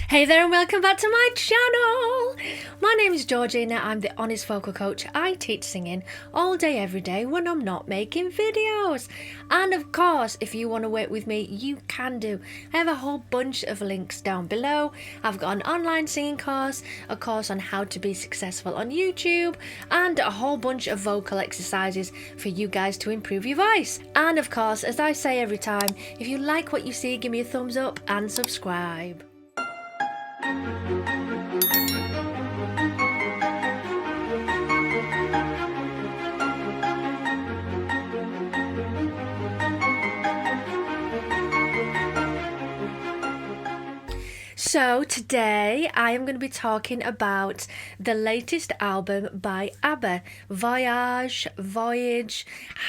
Hey there and welcome back to my channel! My name is Georgina, I'm the Honest Vocal Coach. I teach singing all day every day when I'm not making videos. And of course, if you want to work with me, you can do. I have a whole bunch of links down below. I've got an online singing course, a course on how to be successful on YouTube, and a whole bunch of vocal exercises for you guys to improve your voice. And of course, as I say every time, if you like what you see, give me a thumbs up and subscribe. So today I am going to be talking about the latest album by Abba, Voyage,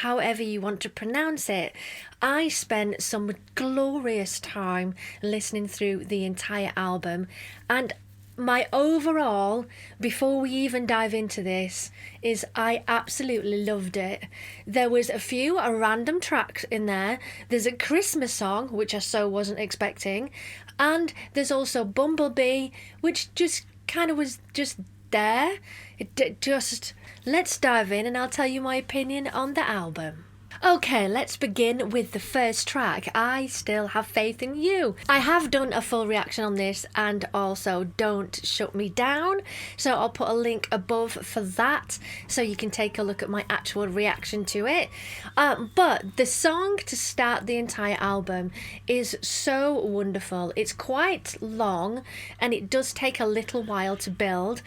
however you want to pronounce it. I spent some glorious time listening through the entire album, and my overall, before we even dive into this, is I absolutely loved it. There was a few random tracks in there. There's a Christmas song, which I so wasn't expecting. And there's also Bumblebee, which just kind of was just there. Let's dive in and I'll tell you my opinion on the album. Okay, let's begin with the first track, I Still Have Faith in You. I have done a full reaction on this and also Don't Shut Me Down, so I'll put a link above for that so you can take a look at my actual reaction to it. But the song to start the entire album is so wonderful. It's quite long and it does take a little while to build,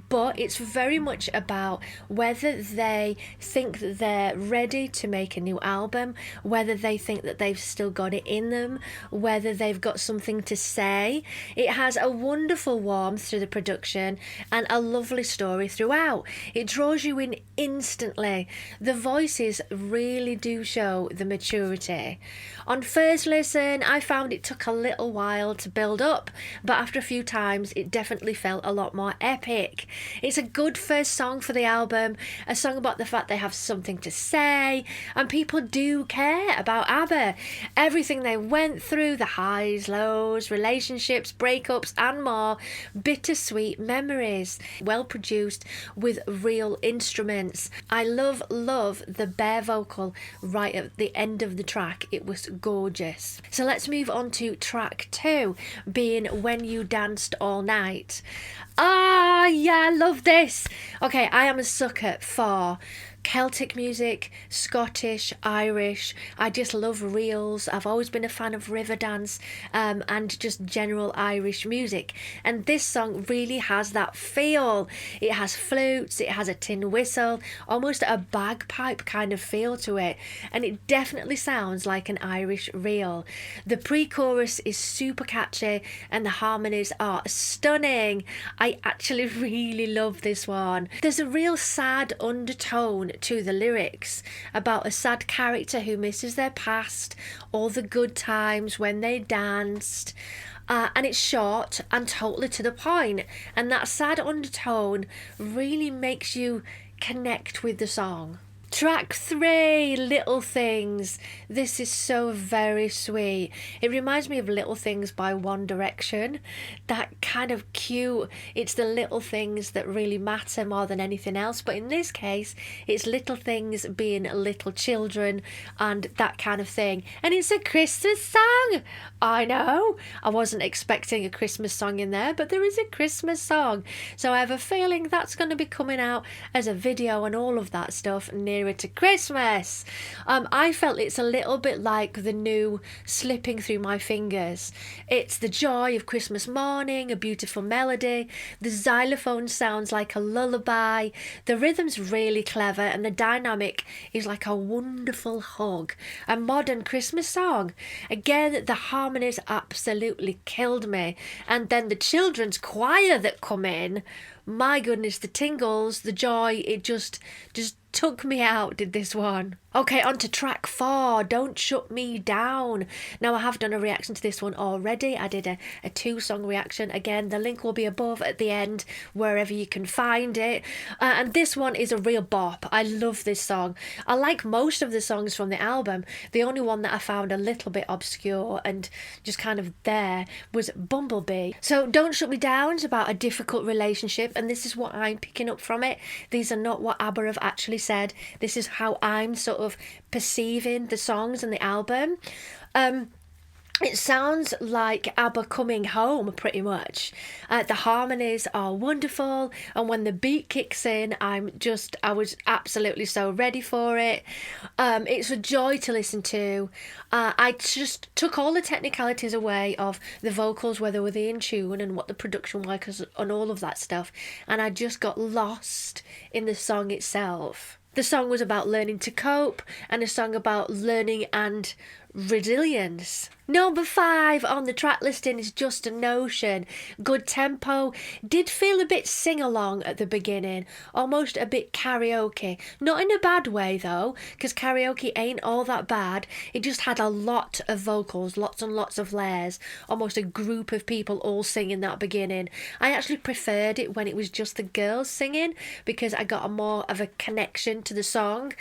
but it's very much about whether they think that they're ready to make a new album, whether they think that they've still got it in them, whether they've got something to say. It has a wonderful warmth to the production and a lovely story throughout. It draws you in instantly. The voices really do show the maturity. On first listen, I found it took a little while to build up, but after a few times it definitely felt a lot more epic. It's a good first song for the album, a song about the fact they have something to say, and people do care about ABBA. Everything they went through, the highs, lows, relationships, breakups and more, bittersweet memories, well produced with real instruments. I love the bare vocal right at the end of the track. It was gorgeous. So let's move on to track 2, being When You Danced All Night. Yeah, I love this. Okay, I am a sucker for Celtic music, Scottish, Irish. I just love reels. I've always been a fan of Riverdance and just general Irish music. And this song really has that feel. It has flutes, it has a tin whistle, almost a bagpipe kind of feel to it. And it definitely sounds like an Irish reel. The pre-chorus is super catchy and the harmonies are stunning. I actually really love this one. There's a real sad undertone to the lyrics about a sad character who misses their past, all the good times when they danced, and it's short and totally to the point, and that sad undertone really makes you connect with the song. Track 3, Little Things. This is so very sweet. It reminds me of Little Things by One Direction. That kind of cute, it's the little things that really matter more than anything else. But in this case, it's little things being little children and that kind of thing. And it's a Christmas song. I know. I wasn't expecting a Christmas song in there, but there is a Christmas song. So I have a feeling that's going to be coming out as a video and all of that stuff nearer to Christmas. I felt it's a little bit like the new Slipping Through My Fingers. It's the joy of Christmas morning, a beautiful melody. The xylophone sounds like a lullaby. The rhythm's really clever and the dynamic is like a wonderful hug. A modern Christmas song. Again, the harmonies absolutely killed me. And then the children's choir that come in, my goodness, the tingles, the joy, it just took me out, did this one. Okay, on to track 4, Don't Shut Me Down. Now, I have done a reaction to this one already. I did a 2-song reaction. Again, the link will be above at the end, wherever you can find it. And this one is a real bop. I love this song. I like most of the songs from the album. The only one that I found a little bit obscure and just kind of there was Bumblebee. So, Don't Shut Me Down is about a difficult relationship, and this is what I'm picking up from it. These are not what ABBA have actually said. This is how I'm sort of perceiving the songs and the album. It sounds like ABBA coming home, pretty much. The harmonies are wonderful, and when the beat kicks in, I was absolutely so ready for it. It's a joy to listen to. I just took all the technicalities away of the vocals, whether were they in tune and what the production was and all of that stuff, and I just got lost in the song itself. The song was about learning to cope, and a song about learning and resilience. Number 5 on the track listing is Just a Notion. Good tempo. Did feel a bit sing-along at the beginning, almost a bit karaoke. Not in a bad way though, because karaoke ain't all that bad. It just had a lot of vocals, lots and lots of layers, almost a group of people all singing that beginning. I actually preferred it when it was just the girls singing, because I got a more of a connection to the song.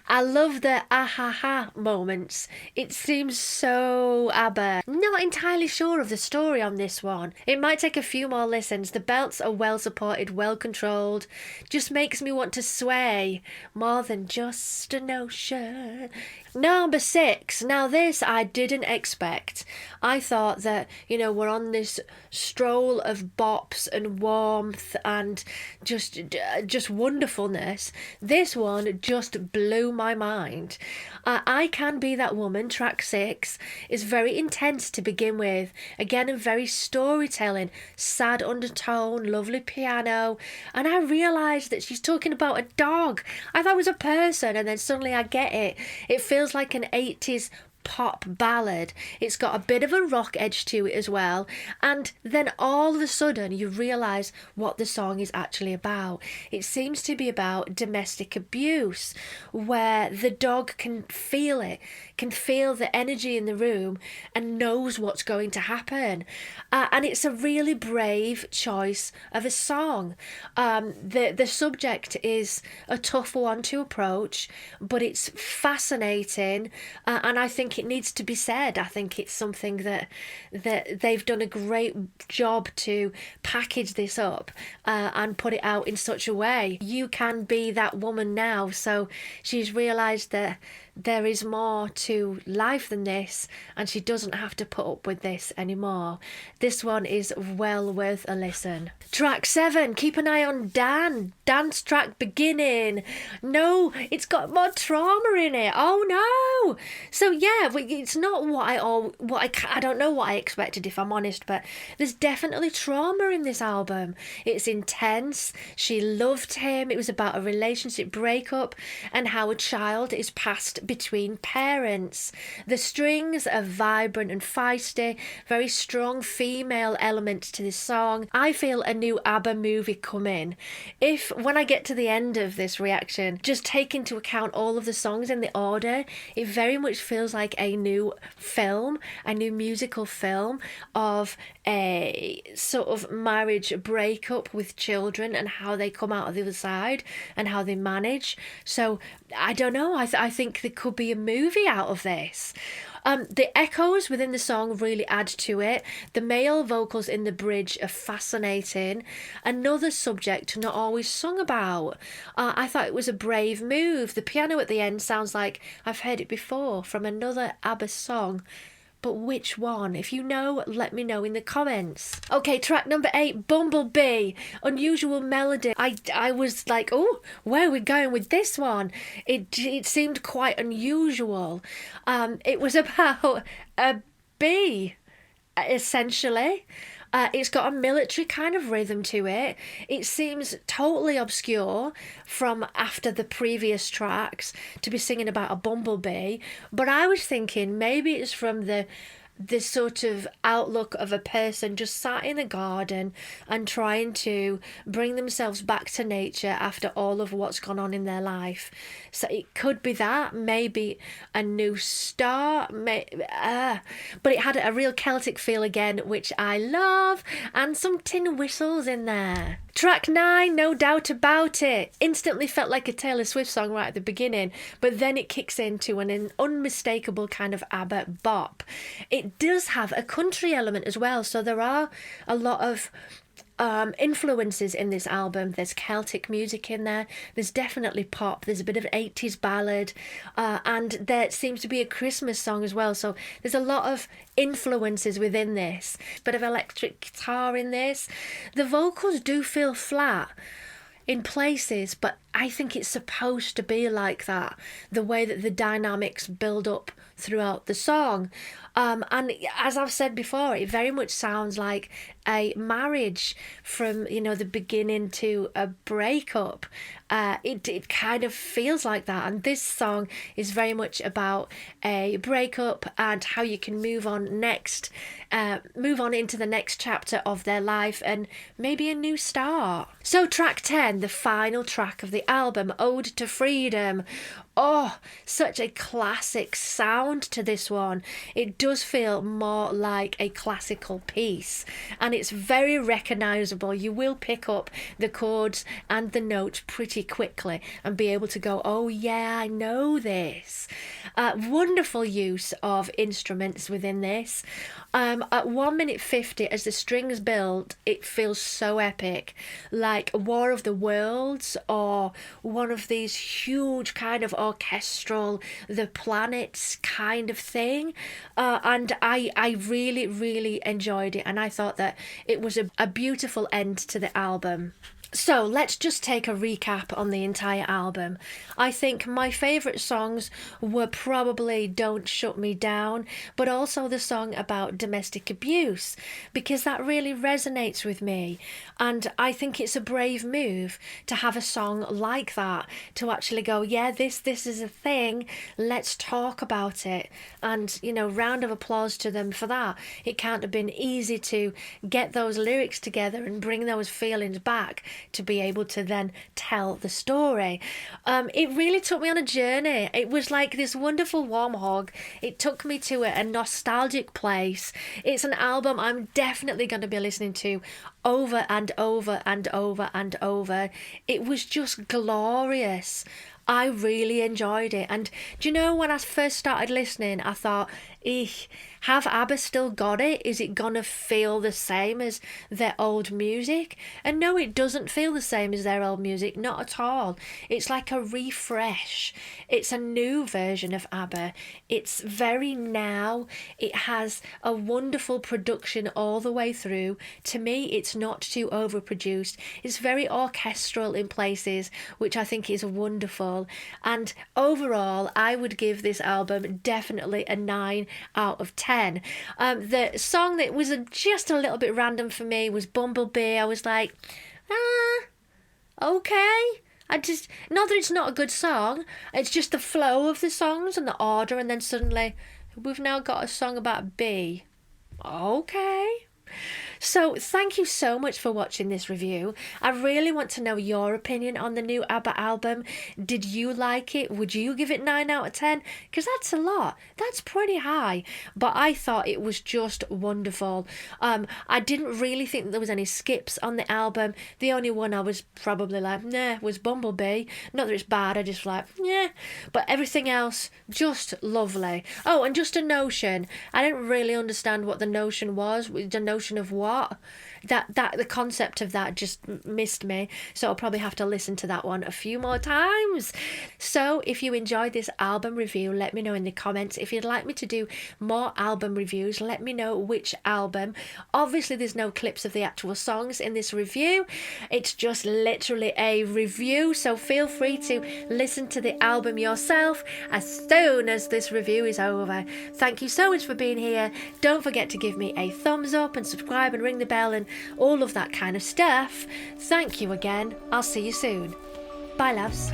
I love the ah-ha-ha moments. It seems so ABBA. Not entirely sure of the story on this one. It might take a few more listens. The belts are well supported, well controlled. Just makes me want to sway more than just a notion. Number 6. Now this I didn't expect. I thought that, we're on this stroll of bops and warmth and just wonderfulness. This one just blew my mind. I Can Be That Woman, track 6, is very intense to begin with. Again, and very storytelling, sad undertone, lovely piano, and I realised that she's talking about a dog. I thought it was a person, and then suddenly I get it. It feels like an 80s pop ballad. It's got a bit of a rock edge to it as well, and then all of a sudden you realise what the song is actually about. It seems to be about domestic abuse, where the dog can feel it, can feel the energy in the room and knows what's going to happen, and it's a really brave choice of a song. The subject is a tough one to approach, but it's fascinating, and I think it needs to be said. I think it's something that they've done a great job to package this up and put it out in such a way. You can be that woman now. So she's realised that there is more to life than this, and she doesn't have to put up with this anymore. This one is well worth a listen. Track 7, keep an eye on Dan. Dance track beginning. No, it's got more trauma in it. Oh no. So yeah, it's not I don't know what I expected, if I'm honest, but there's definitely trauma in this album. It's intense. She loved him. It was about a relationship breakup and how a child is passed between parents. The strings are vibrant and feisty, very strong female elements to this song. I feel a new ABBA movie coming. When I get to the end of this reaction, just take into account all of the songs in the order, it very much feels like a new film, a new musical film of a sort of marriage breakup with children and how they come out of the other side and how they manage. So I don't know, I think there could be a movie out of this. The echoes within the song really add to it. The male vocals in the bridge are fascinating. Another subject not always sung about. I thought it was a brave move. The piano at the end sounds like I've heard it before from another ABBA song. But which one? If you know, let me know in the comments. Okay, track number 8, Bumblebee. Unusual melody. I was like, oh, where are we going with this one? It seemed quite unusual. It was about a bee, essentially. It's got a military kind of rhythm to it. It seems totally obscure from after the previous tracks to be singing about a bumblebee. But I was thinking maybe it's from the this sort of outlook of a person just sat in a garden and trying to bring themselves back to nature after all of what's gone on in their life. So it could be that, maybe a new start, but it had a real Celtic feel again, which I love, and some tin whistles in there. Track 9, no doubt about it. Instantly felt like a Taylor Swift song right at the beginning, but then it kicks into an unmistakable kind of ABBA bop. It does have a country element as well, so there are a lot of influences in this album. There's Celtic music in there, there's definitely pop, there's a bit of 80s ballad, and there seems to be a Christmas song as well, so there's a lot of influences within this. Bit of electric guitar in this. The vocals do feel flat in places, but I think it's supposed to be like that, the way that the dynamics build up throughout the song. And as I've said before, it very much sounds like a marriage from, the beginning to a breakup. It kind of feels like that. And this song is very much about a breakup and how you can move on into the next chapter of their life and maybe a new start. So track 10, the final track of the album, Ode to Freedom. Oh, such a classic sound to this one. It does feel more like a classical piece, and it's very recognisable. You will pick up the chords and the notes pretty quickly and be able to go, oh yeah, I know this. Wonderful use of instruments within this. At 1 minute 50, as the strings build, it feels so epic, like War of the Worlds or one of these huge kind of orchestral, the planets kind of thing. And I really, really enjoyed it, and I thought that it was a beautiful end to the album. So let's just take a recap on the entire album. I think my favourite songs were probably Don't Shut Me Down, but also the song about domestic abuse, because that really resonates with me. And I think it's a brave move to have a song like that, to actually go, yeah, this is a thing, let's talk about it. And, round of applause to them for that. It can't have been easy to get those lyrics together and bring those feelings back to be able to then tell the story. It really took me on a journey. It was like this wonderful warm hug. It took me to a nostalgic place. It's an album I'm definitely going to be listening to over and over and over and over. It was just glorious. I really enjoyed it. And do you know, when I first started listening, I thought, have ABBA still got it? Is it gonna feel the same as their old music? And no, it doesn't feel the same as their old music, not at all. It's like a refresh. It's a new version of ABBA. It's very now. It has a wonderful production all the way through. To me, it's not too overproduced. It's very orchestral in places, which I think is wonderful. And overall, I would give this album definitely a 9 out of 10. The song that was just a little bit random for me was Bumblebee. I was like, okay. Not that it's not a good song, it's just the flow of the songs and the order, and then suddenly we've now got a song about bee. Okay. So thank you so much for watching this review. I really want to know your opinion on the new ABBA album. Did you like it? Would you give it 9 out of 10? Because that's a lot. That's pretty high. But I thought it was just wonderful. I didn't really think that there was any skips on the album. The only one I was probably like, nah, was Bumblebee. Not that it's bad, I just like, yeah. But everything else, just lovely. Oh, and just a notion. I didn't really understand what the notion was. The notion of what? That the concept of that just missed me, so I'll probably have to listen to that one a few more times. So if you enjoyed this album review, let me know in the comments. If you'd like me to do more album reviews, let me know which album. Obviously there's no clips of the actual songs in this review, it's just literally a review, so feel free to listen to the album yourself as soon as this review is over. Thank you so much for being here. Don't forget to give me a thumbs up and subscribe and ring the bell and all of that kind of stuff. Thank you again. I'll see you soon. Bye, loves.